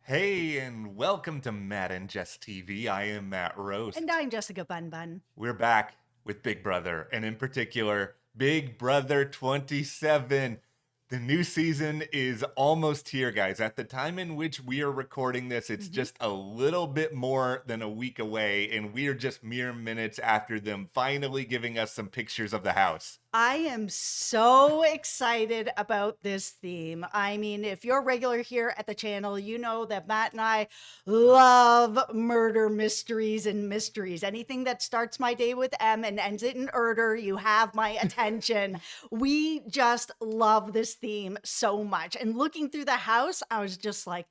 Hey, and welcome to Matt and Jess TV. I am Matt Roast. And I'm Jessica Bun Bun. We're back with Big Brother, and in particular, Big Brother 27. The new season is almost here, guys. At the time in which we are recording this, it's just a little bit more than a week away, and we are just mere minutes after them finally giving us some pictures of the house. I am so excited about this theme. I mean, if you're regular here at the channel, you know that Matt and I love murder mysteries and mysteries. Anything that starts my day with M and ends it in Erder, you have my attention. We just love this theme so much. And looking through the house, I was just like,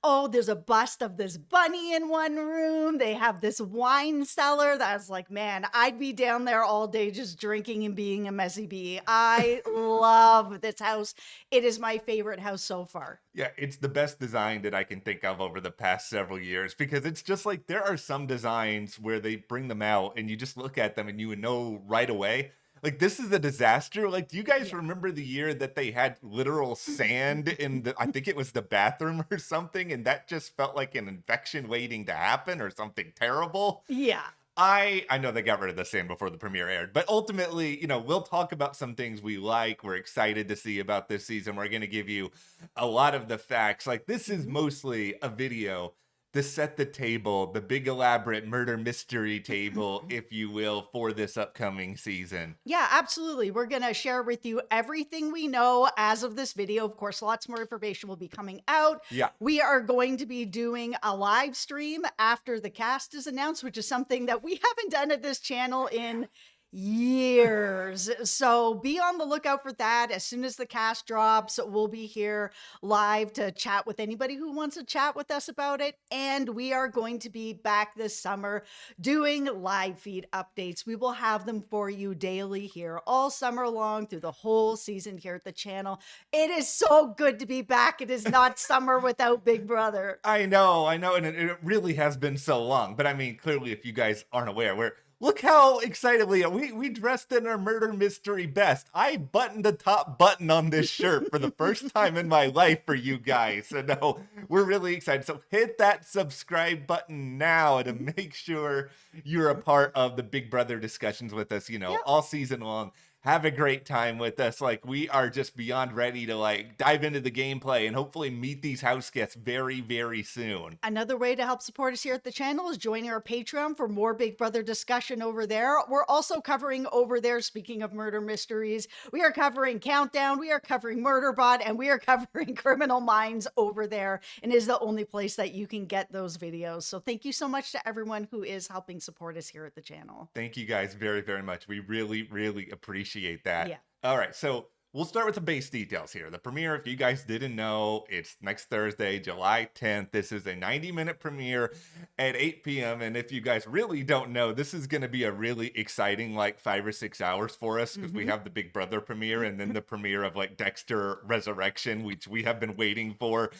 oh, there's a bust of this bunny in one room. They have this wine cellar. That was like, man, I'd be down there all day just drinking and being a messy bee. I love this house. It is my favorite house so far. Yeah, it's the best design that I can think of over the past several years because it's just like there are some designs where they bring them out and you just look at them and you would know right away. Like, this is a disaster. Like, do you guys remember the year that they had literal sand in I think it was the bathroom or something, and that just felt like an infection waiting to happen or something terrible? Yeah. I know they got rid of the sand before the premiere aired, but ultimately, we'll talk about some things we like, we're excited to see about this season. We're going to give you a lot of the facts. Like, this is mostly a video to set the table, the big elaborate murder mystery table, if you will, for this upcoming season. Yeah, absolutely. We're going to share with you everything we know as of this video. Of course, lots more information will be coming out. Yeah. We are going to be doing a live stream after the cast is announced, which is something that we haven't done at this channel in years. So be on the lookout for that. As soon as the cast drops, we'll be here live to chat with anybody who wants to chat with us about it. And we are going to be back this summer doing live feed updates. We will have them for you daily here all summer long through the whole season here at the channel. It is so good to be back. It is not summer without Big Brother. I know, and it really has been so long. But I mean, clearly, if you guys aren't aware, look how excitedly we dressed in our murder mystery best. I buttoned the top button on this shirt for the first time in my life for you guys. So no, we're really excited. So hit that subscribe button now to make sure you're a part of the Big Brother discussions with us, all season long. Have a great time with us. Like, we are just beyond ready to dive into the gameplay and hopefully meet these house guests very, very soon. Another way to help support us here at the channel is joining our Patreon for more Big Brother discussion over there. We're also covering over there, speaking of murder mysteries, we are covering Countdown, we are covering Murderbot, and we are covering Criminal Minds over there. And it is the only place that you can get those videos. So thank you so much to everyone who is helping support us here at the channel. Thank you guys very, very much. We really, really appreciate that. Yeah. All right, so we'll start with the base details here. The premiere, if you guys didn't know, it's next Thursday, July 10th. This is a 90-minute premiere at 8 p.m. And if you guys really don't know, this is going to be a really exciting 5 or 6 hours for us because we have the Big Brother premiere and then the premiere of Dexter Resurrection, which we have been waiting for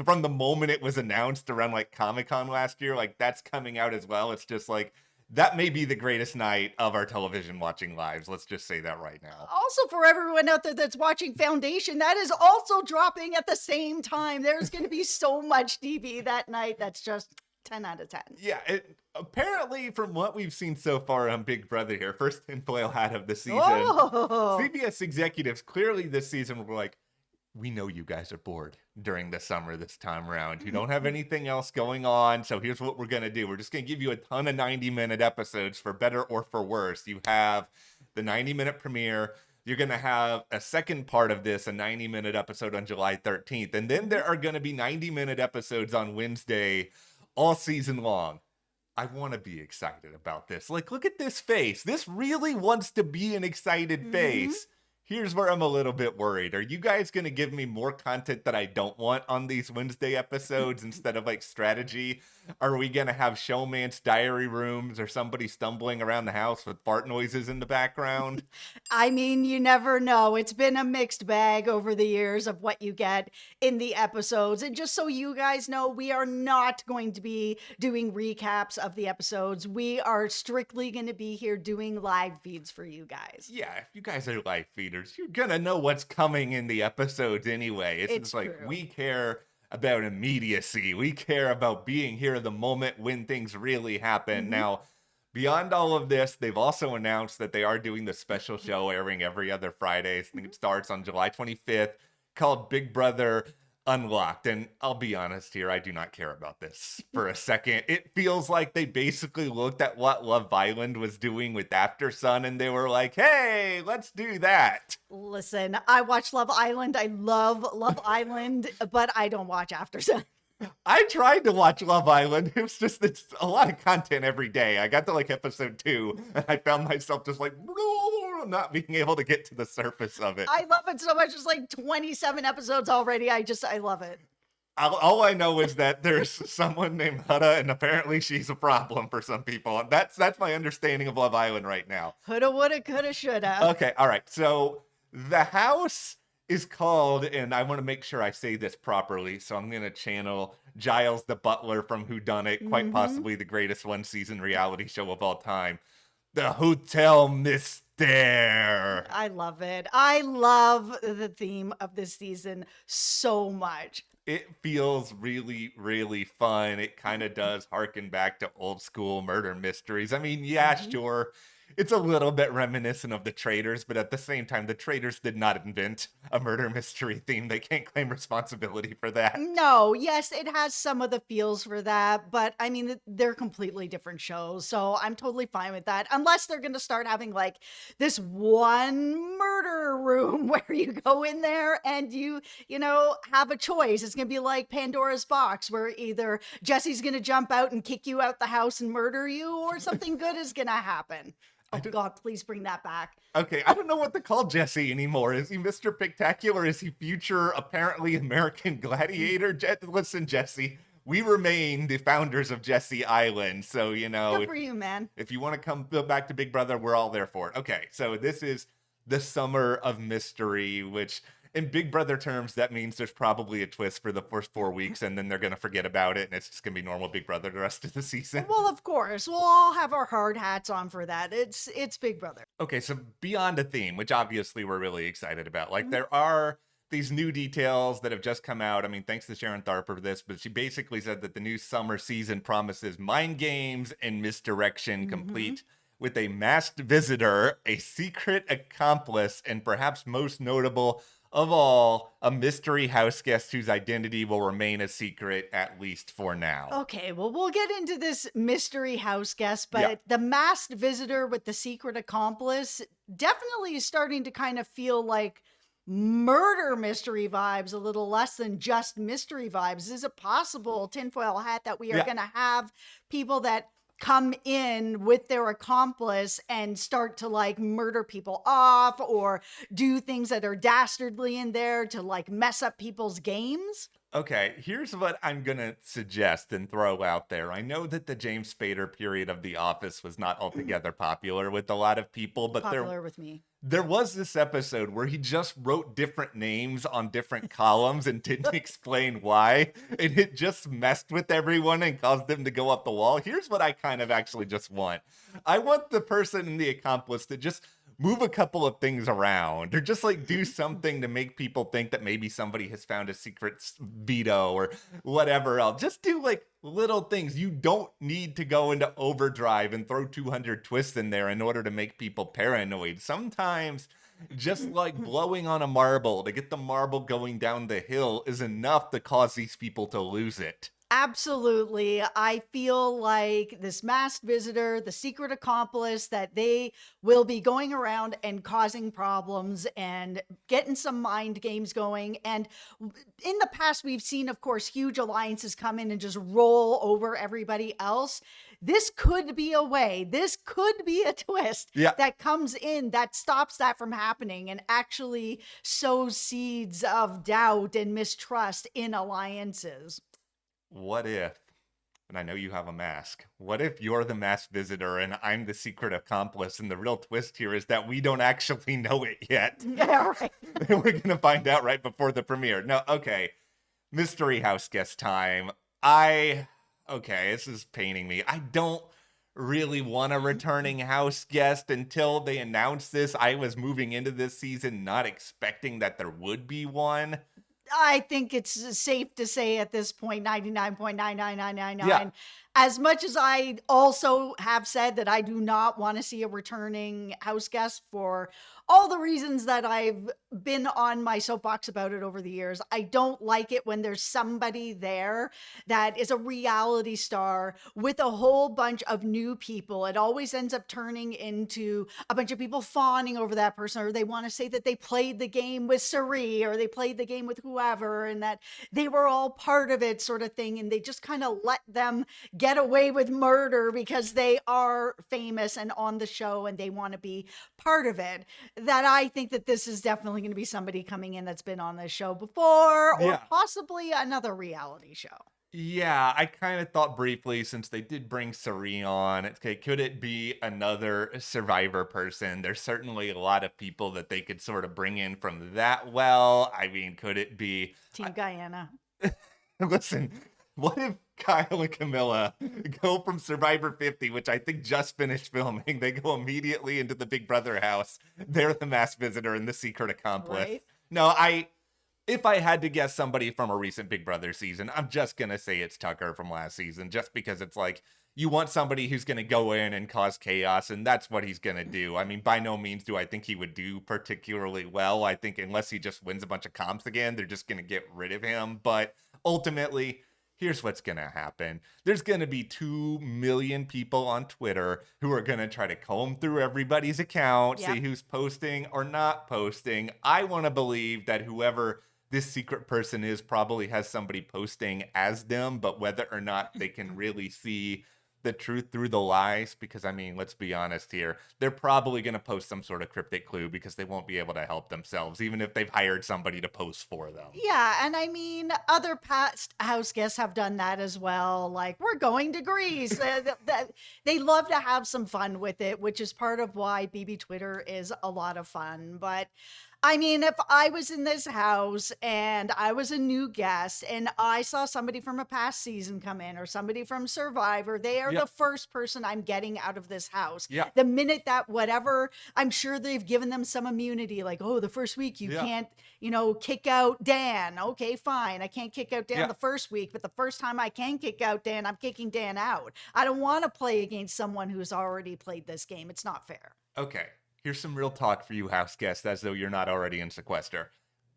from the moment it was announced around Comic-Con last year. That's coming out as well. It's just that may be the greatest night of our television watching lives. Let's just say that right now. Also, for everyone out there that's watching Foundation, that is also dropping at the same time. There's going to be so much TV that night. That's just 10 out of 10. Yeah, apparently from what we've seen so far on Big Brother here, first tinfoil hat of the season, CBS executives clearly this season were like, we know you guys are bored during the summer this time around. You don't have anything else going on, so here's what we're going to do. We're just going to give you a ton of 90-minute episodes for better or for worse. You have the 90-minute premiere. You're going to have a second part of this, a 90-minute episode on July 13th. And then there are going to be 90-minute episodes on Wednesday all season long. I want to be excited about this. Look at this face. This really wants to be an excited face. Here's where I'm a little bit worried. Are you guys going to give me more content that I don't want on these Wednesday episodes instead of strategy? Are we going to have showmance diary rooms or somebody stumbling around the house with fart noises in the background? I mean, you never know. It's been a mixed bag over the years of what you get in the episodes. And just so you guys know, we are not going to be doing recaps of the episodes. We are strictly going to be here doing live feeds for you guys. Yeah, if you guys are live feeders, you're going to know what's coming in the episodes anyway. It's just true. we care about immediacy. We care about being here the moment when things really happen. Now, beyond all of this, they've also announced that they are doing the special show airing every other Friday. I think it starts on July 25th, called Big Brother Unlocked. And I'll be honest here, I do not care about this for a second. It feels like they basically looked at what Love Island was doing with After Sun and they were like, hey, let's do that. Listen, I watch Love Island. I love Love Island, but I don't watch After Sun. I tried to watch Love Island. It's a lot of content every day. I got to like episode 2 and I found myself just like not being able to get to the surface of it. I love it so much. It's like 27 episodes already. I love it. All I know is that there's someone named Hutta, and apparently she's a problem for some people. And that's my understanding of Love Island right now. Coulda, woulda, coulda, shoulda. Okay, all right. So the house is called, and I want to make sure I say this properly, so I'm going to channel Giles the Butler from Whodunit, quite possibly the greatest one-season reality show of all time, the Hotel Mystère. I love it. I love the theme of this season so much. It feels really, really fun. It kind of does harken back to old school murder mysteries. I mean, yeah, sure. It's a little bit reminiscent of The Traitors, but at the same time, The Traitors did not invent a murder mystery theme. They can't claim responsibility for that. No, yes, it has some of the feels for that, but I mean, they're completely different shows, so I'm totally fine with that. Unless they're going to start having like this one murder room where you go in there and you have a choice. It's going to be like Pandora's box, where either Jesse's going to jump out and kick you out the house and murder you, or something good is going to happen. Oh, God, please bring that back. Okay, I don't know what to call Jesse anymore. Is he Mr. Spectacular? Is he future, apparently American Gladiator? Listen, Jesse, we remain the founders of Jesse Island. So, Good for you, man. If you want to come back to Big Brother, we're all there for it. Okay, so this is the summer of mystery, which in Big Brother terms, that means there's probably a twist for the first 4 weeks, and then they're going to forget about it, and it's just going to be normal Big Brother the rest of the season. Well, of course. We'll all have our hard hats on for that. It's Big Brother. Okay, so beyond a theme, which obviously we're really excited about, like there are these new details that have just come out. I mean, thanks to Sharon Tharp for this, but she basically said that the new summer season promises mind games and misdirection, complete with a masked visitor, a secret accomplice, and perhaps most notable of all, a mystery house guest whose identity will remain a secret, at least for now. Okay, well, we'll get into this mystery house guest, but the masked visitor with the secret accomplice definitely is starting to kind of feel like murder mystery vibes, a little less than just mystery vibes. Is it possible, tinfoil hat, that we are going to have people that come in with their accomplice and start to like murder people off or do things that are dastardly in there to like mess up people's games? Okay, here's what I'm going to suggest and throw out there. I know that the James Spader period of The Office was not altogether popular with a lot of people, but Popular with me. There was this episode where he just wrote different names on different columns and didn't explain why, and it just messed with everyone and caused them to go up the wall. Here's what I kind of actually just want. I want the person and the accomplice to just move a couple of things around or just like do something to make people think that maybe somebody has found a secret veto or whatever else. Just do like little things. You don't need to go into overdrive and throw 200 twists in there in order to make people paranoid. Sometimes just like blowing on a marble to get the marble going down the hill is enough to cause these people to lose it. Absolutely. I feel like this masked visitor, the secret accomplice, that they will be going around and causing problems and getting some mind games going. And in the past, we've seen, of course, huge alliances come in and just roll over everybody else. This could be a way, this could be a twist that comes in that stops that from happening and actually sows seeds of doubt and mistrust in alliances. What if, and I know you have a mask, what if you're the masked visitor and I'm the secret accomplice, and the real twist here is that we don't actually know it yet? Yeah, right. And we're going to find out right before the premiere. No, okay. Mystery house guest time. Okay, this is paining me. I don't really want a returning house guest. Until they announced this, I was moving into this season not expecting that there would be one. I think it's safe to say at this point, 99.99999. Yeah. As much as I also have said that I do not want to see a returning house guest for all the reasons that I've been on my soapbox about it over the years, I don't like it when there's somebody there that is a reality star with a whole bunch of new people. It always ends up turning into a bunch of people fawning over that person, or they want to say that they played the game with Suri, or they played the game with whoever, and that they were all part of it, sort of thing. And they just kind of let them get away with murder because they are famous and on the show and they want to be part of it. That I think that this is definitely going to be somebody coming in that's been on this show before, or Yeah. possibly another reality show. Yeah, I kind of thought briefly, since they did bring Sari on, okay, could it be another Survivor person? There's certainly a lot of people that they could sort of bring in from that well. I mean, could it be... Team Guyana. Listen, what if Kyle and Camilla go from Survivor 50, which I think just finished filming, they go immediately into the Big Brother house. They're the masked visitor and the secret accomplice. Right. No, if I had to guess somebody from a recent Big Brother season, I'm just going to say it's Tucker from last season, just because it's like, you want somebody who's going to go in and cause chaos, and that's what he's going to do. I mean, by no means do I think he would do particularly well. I think unless he just wins a bunch of comps again, they're just going to get rid of him. But ultimately, here's what's going to happen. There's going to be 2 million people on Twitter who are going to try to comb through everybody's account, see who's posting or not posting. I want to believe that whoever this secret person is probably has somebody posting as them, but whether or not they can really see the truth through the lies, because I mean, let's be honest here, they're probably going to post some sort of cryptic clue because they won't be able to help themselves, even if they've hired somebody to post for them. Yeah, and I mean, other past house guests have done that as well. Like, we're going to Greece. They love to have some fun with it, which is part of why BB Twitter is a lot of fun. But I mean, if I was in this house and I was a new guest and I saw somebody from a past season come in, or somebody from Survivor, they are the first person I'm getting out of this house. Yeah. The minute that whatever, I'm sure they've given them some immunity, like, oh, the first week you can't, kick out Dan. Okay, fine. I can't kick out Dan the first week, but the first time I can kick out Dan, I'm kicking Dan out. I don't want to play against someone who's already played this game. It's not fair. Okay. Here's some real talk for you, house guests, as though you're not already in sequester.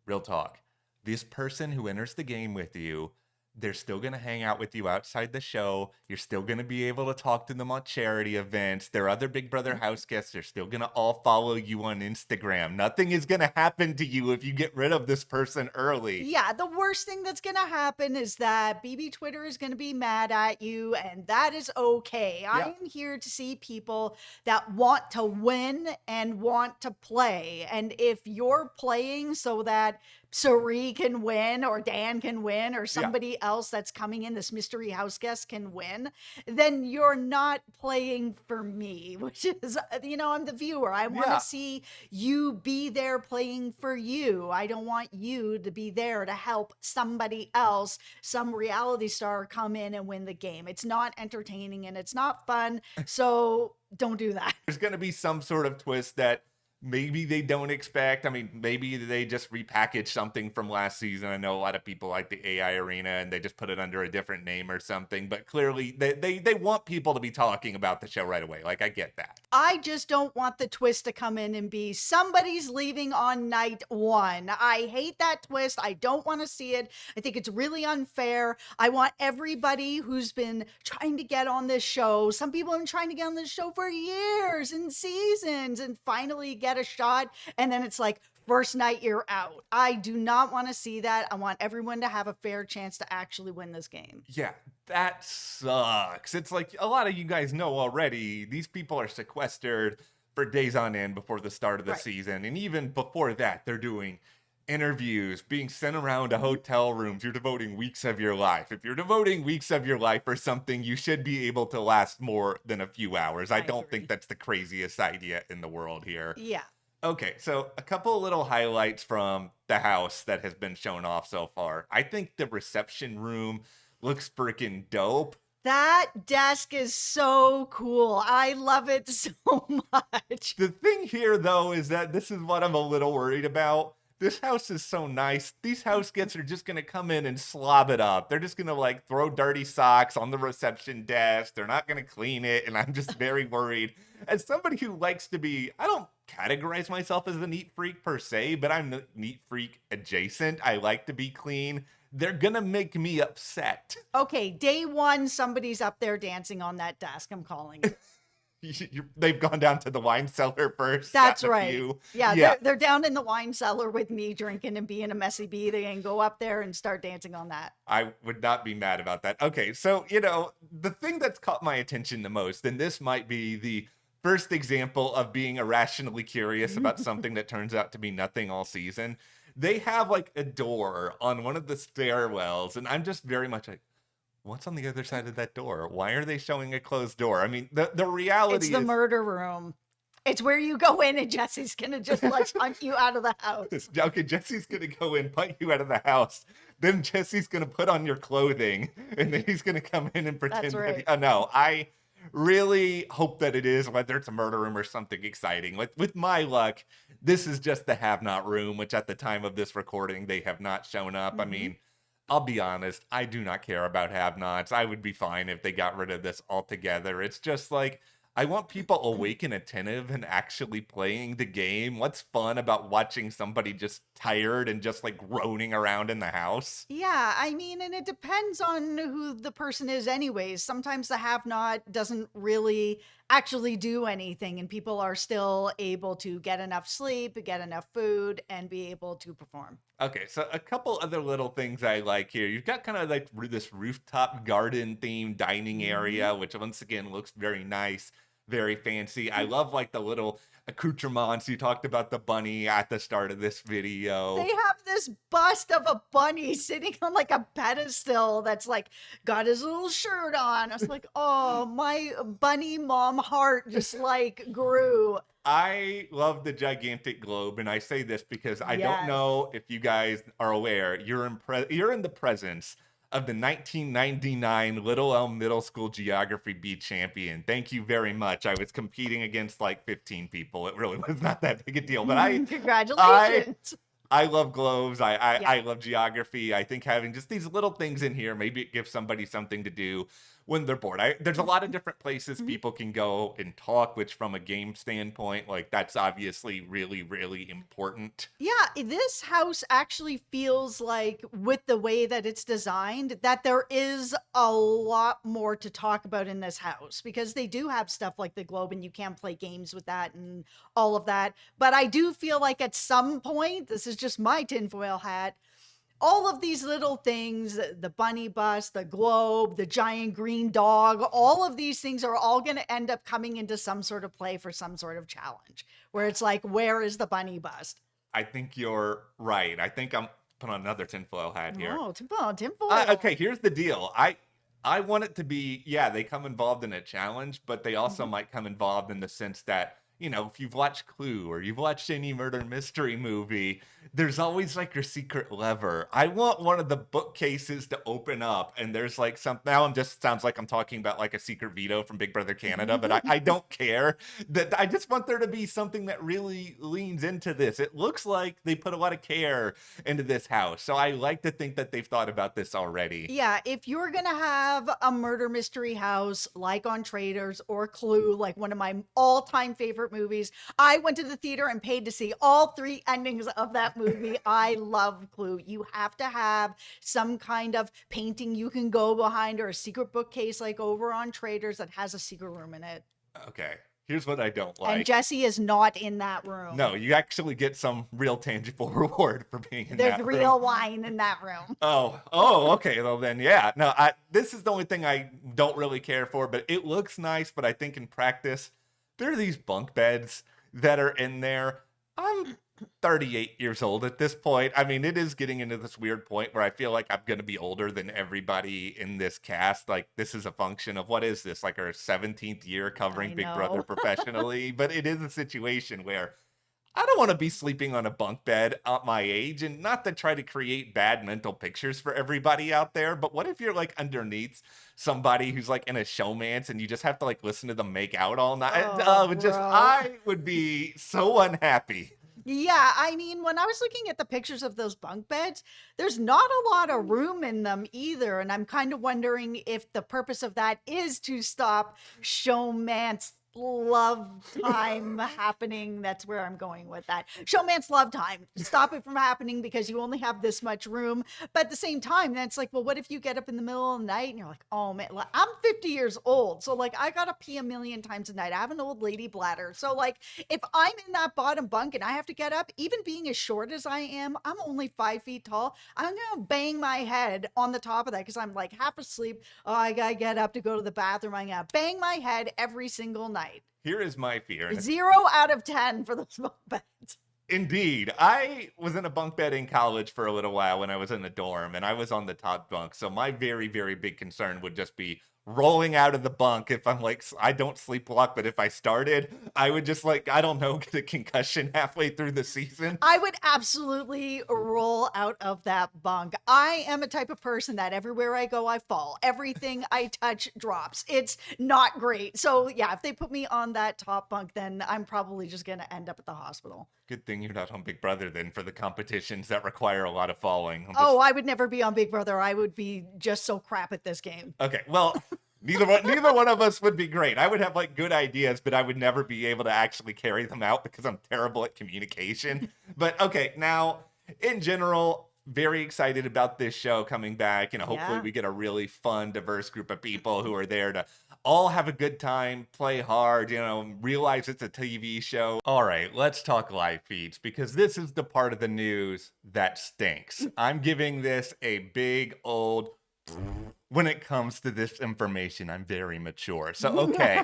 Real talk. This person who enters the game with you, they're still going to hang out with you outside the show. You're still going to be able to talk to them on charity events. Their other Big Brother house guests are still going to all follow you on Instagram. Nothing is going to happen to you if you get rid of this person early. Yeah, the worst thing that's going to happen is that BB Twitter is going to be mad at you, and that is okay. I am here to see people that want to win and want to play. And if you're playing so that Sari can win, or Dan can win, or somebody else that's coming in, this mystery house guest can win, then you're not playing for me, which is, I'm the viewer. I want to see you be there playing for you. I don't want you to be there to help somebody else, some reality star, come in and win the game. It's not entertaining and it's not fun. So don't do that. There's going to be some sort of twist that maybe they don't expect. I mean, maybe they just repackaged something from last season. I know a lot of people like the AI arena and they just put it under a different name or something, but clearly they want people to be talking about the show right away. Like, I get that. I just don't want the twist to come in and be somebody's leaving on night 1. I hate that twist. I don't want to see it. I think it's really unfair. I want everybody who's been trying to get on this show. Some people have been trying to get on this show for years and seasons and finally get a shot. And then it's like, first night you're out. I do not want to see that. I want everyone to have a fair chance to actually win this game. Yeah, that sucks. It's like a lot of you guys know already, these people are sequestered for days on end before the start of the season. And even before that, they're doing interviews, being sent around to hotel rooms. You're devoting weeks of your life. If you're devoting weeks of your life for something, you should be able to last more than a few hours. I don't think that's the craziest idea in the world here. Yeah. Okay, so a couple of little highlights from the house that has been shown off so far. I think the reception room looks freaking dope. That desk is so cool. I love it so much. The thing here, though, is that this is what I'm a little worried about. this house is so nice. These house guests are just gonna come in and slob it up. They're just gonna like throw dirty socks on the reception desk. They're not gonna clean it, and I'm just very worried. As somebody who likes to be, I don't categorize myself as a neat freak per se, but I'm the neat freak adjacent. I like to be clean. They're gonna make me upset. Okay, day one, somebody's up there dancing on that desk. I'm calling it. They've gone down to the wine cellar first. That's gotten a right. few. Yeah, they're down in the wine cellar with me drinking and being a messy bee. They can go up there and start dancing on that. I would not be mad about that. Okay, so, the thing that's caught my attention the most, and this might be the first example of being irrationally curious about something that turns out to be nothing all season. They have like a door on one of the stairwells, and I'm just very much like, what's on the other side of that door? Why are they showing a closed door? I mean, the reality It's the is murder room. It's where you go in and Jesse's gonna just like hunt you out of the house. okay, Jesse's gonna go in, punt you out of the house. Then Jesse's gonna put on your clothing, and then he's gonna come in and pretend. That's right. Oh no, I really hope that it is, whether it's a murder room or something exciting. With my luck, this is just the have not room, which at the time of this recording they have not shown up. I mean, I'll be honest, I do not care about have nots. I would be fine if they got rid of this altogether. It's just like, I want people awake and attentive and actually playing the game. What's fun about watching somebody just tired and just like groaning around in the house? Yeah, I mean, and it depends on who the person is anyways. Sometimes the have not doesn't really actually do anything and people are still able to get enough sleep, get enough food, and be able to perform. Okay, so a couple other little things I like here. You've got kind of like this rooftop garden themed dining area, which once again looks very nice, very fancy. I love like the little accoutrements. You talked about the bunny at the start of this video. They have this bust of a bunny sitting on like a pedestal that's like got his little shirt on. I was like, oh, my bunny mom heart just like grew. I love the gigantic globe, and I say this because I don't know if you guys are aware. You're in the presence of the 1999 Little Elm Middle School Geography Bee champion. Thank you very much. I was competing against like 15 people. It really was not that big a deal, but Congratulations. I love globes. I love geography. I think having just these little things in here, maybe it gives somebody something to do when they're bored. There's a lot of different places people can go and talk, which from a game standpoint, like that's obviously really, really important. Yeah, this house actually feels like, with the way that it's designed, that there is a lot more to talk about in this house because they do have stuff like the globe and you can play games with that and all of that. But I do feel like at some point, this is just my tinfoil hat, all of these little things, the bunny bus, the globe, the giant green dog, all of these things are all going to end up coming into some sort of play for some sort of challenge where it's like, where is the bunny bust? I think you're right. I think I'm putting on another tinfoil hat here. Oh, tinfoil. Okay, here's the deal. I want it to be, they come involved in a challenge, but they also might come involved in the sense that, if you've watched Clue or you've watched any murder mystery movie, there's always like your secret lever. I want one of the bookcases to open up and there's like now it just sounds like I'm talking about like a secret veto from Big Brother Canada, but I don't care. That I just want there to be something that really leans into this. It looks like they put a lot of care into this house. So I like to think that they've thought about this already. Yeah, if you're going to have a murder mystery house like on Traitors or Clue, like one of my all-time favorite movies, I went to the theater and paid to see all 3 endings of that movie. I love Clue. You have to have some kind of painting you can go behind or a secret bookcase like over on Traitors that has a secret room in it. Okay, here's what I don't like. And Jesse is not in that room. No, you actually get some real tangible reward for being in that room. There's real wine in that room. Oh, okay. Well then, yeah. No, this is the only thing I don't really care for, but it looks nice, but I think in practice, there are these bunk beds that are in there. I'm 38 years old at this point. I mean, it is getting into this weird point where I feel like I'm going to be older than everybody in this cast. Like, this is a function of, what is this? Like our 17th year covering Big Brother professionally. But it is a situation where I don't want to be sleeping on a bunk bed at my age, and not to try to create bad mental pictures for everybody out there, but what if you're like underneath somebody who's like in a showmance and you just have to like listen to them make out all night? I would be so unhappy. Yeah, I mean, when I was looking at the pictures of those bunk beds, there's not a lot of room in them either. And I'm kind of wondering if the purpose of that is to stop showmance love time happening. That's where I'm going with that. Showmance love time. Stop it from happening because you only have this much room. But at the same time, then it's like, well, what if you get up in the middle of the night and you're like, oh man, like, I'm 50 years old. So like I gotta pee a million times a night. I have an old lady bladder. So like if I'm in that bottom bunk and I have to get up, even being as short as I am, I'm only 5 feet tall. I'm gonna bang my head on the top of that because I'm like half asleep. Oh, I gotta get up to go to the bathroom. I'm gonna bang my head every single night. Here is my fear. 0 out of 10 for those bunk beds. Indeed. I was in a bunk bed in college for a little while when I was in the dorm, and I was on the top bunk. So my very, very big concern would just be rolling out of the bunk if I'm like, I don't sleepwalk, but if I started, I would just like, I don't know, get a concussion halfway through the season. I would absolutely roll out of that bunk. I am a type of person that everywhere I go, I fall. Everything I touch drops. It's not great. So yeah, if they put me on that top bunk, then I'm probably just going to end up at the hospital. Good thing you're not on Big Brother then for the competitions that require a lot of falling. Oh, I would never be on Big Brother. I would be just so crap at this game. Okay, well, neither one of us would be great. I would have like good ideas, but I would never be able to actually carry them out because I'm terrible at communication. But okay, now in general, very excited about this show coming back. Hopefully we get a really fun, diverse group of people who are there to all have a good time, play hard, realize it's a TV show. All right, let's talk live feeds because this is the part of the news that stinks. I'm giving this a big old when it comes to this information. I'm very mature. So, okay.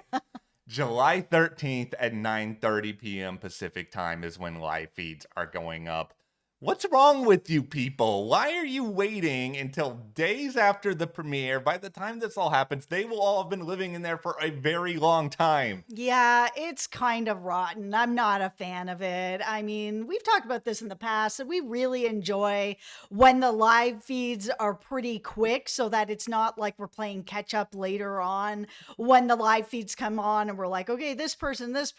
July 13th at 9:30 p.m. Pacific time is when live feeds are going up. What's wrong with you people? Why are you waiting until days after the premiere? By the time this all happens, they will all have been living in there for a very long time. Yeah, it's kind of rotten. I'm not a fan of it. I mean, we've talked about this in the past, and we really enjoy when the live feeds are pretty quick so that it's not like we're playing catch up later on when the live feeds come on and we're like, okay, this person, this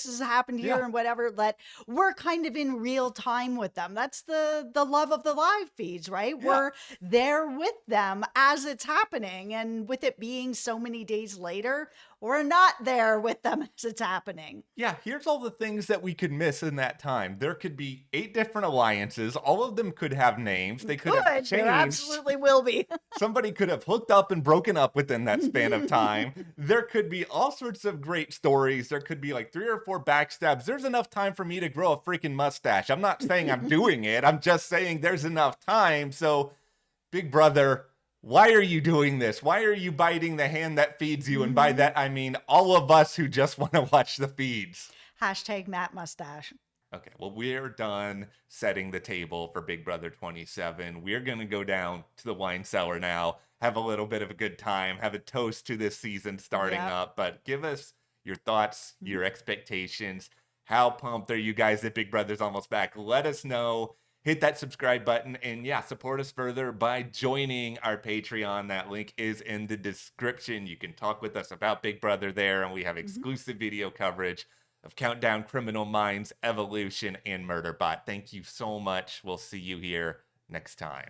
has happened here and whatever, that we're kind of in real time with them. That's the love of the live feeds, right? Yeah. We're there with them as it's happening. And with it being so many days later, we're not there with them as it's happening. Yeah, here's all the things that we could miss in that time. There could be 8 different alliances. All of them could have names. They could have changed. There absolutely will be. Somebody could have hooked up and broken up within that span of time. There could be all sorts of great stories. There could be like 3 or 4 backstabs. There's enough time for me to grow a freaking mustache. I'm not saying I'm doing it. I'm just saying there's enough time. So, Big Brother, why are you doing this? Why are you biting the hand that feeds you? And by that, I mean all of us who just want to watch the feeds. Hashtag Matt Mustache. Okay, well, we're done setting the table for Big Brother 27. We're going to go down to the wine cellar now, have a little bit of a good time, have a toast to this season starting up. But give us your thoughts, your expectations. How pumped are you guys that Big Brother's almost back? Let us know. Hit that subscribe button and support us further by joining our Patreon. That link is in the description. You can talk with us about Big Brother there, and we have exclusive video coverage of Countdown, Criminal Minds, Evolution, and Murderbot. Thank you so much. We'll see you here next time.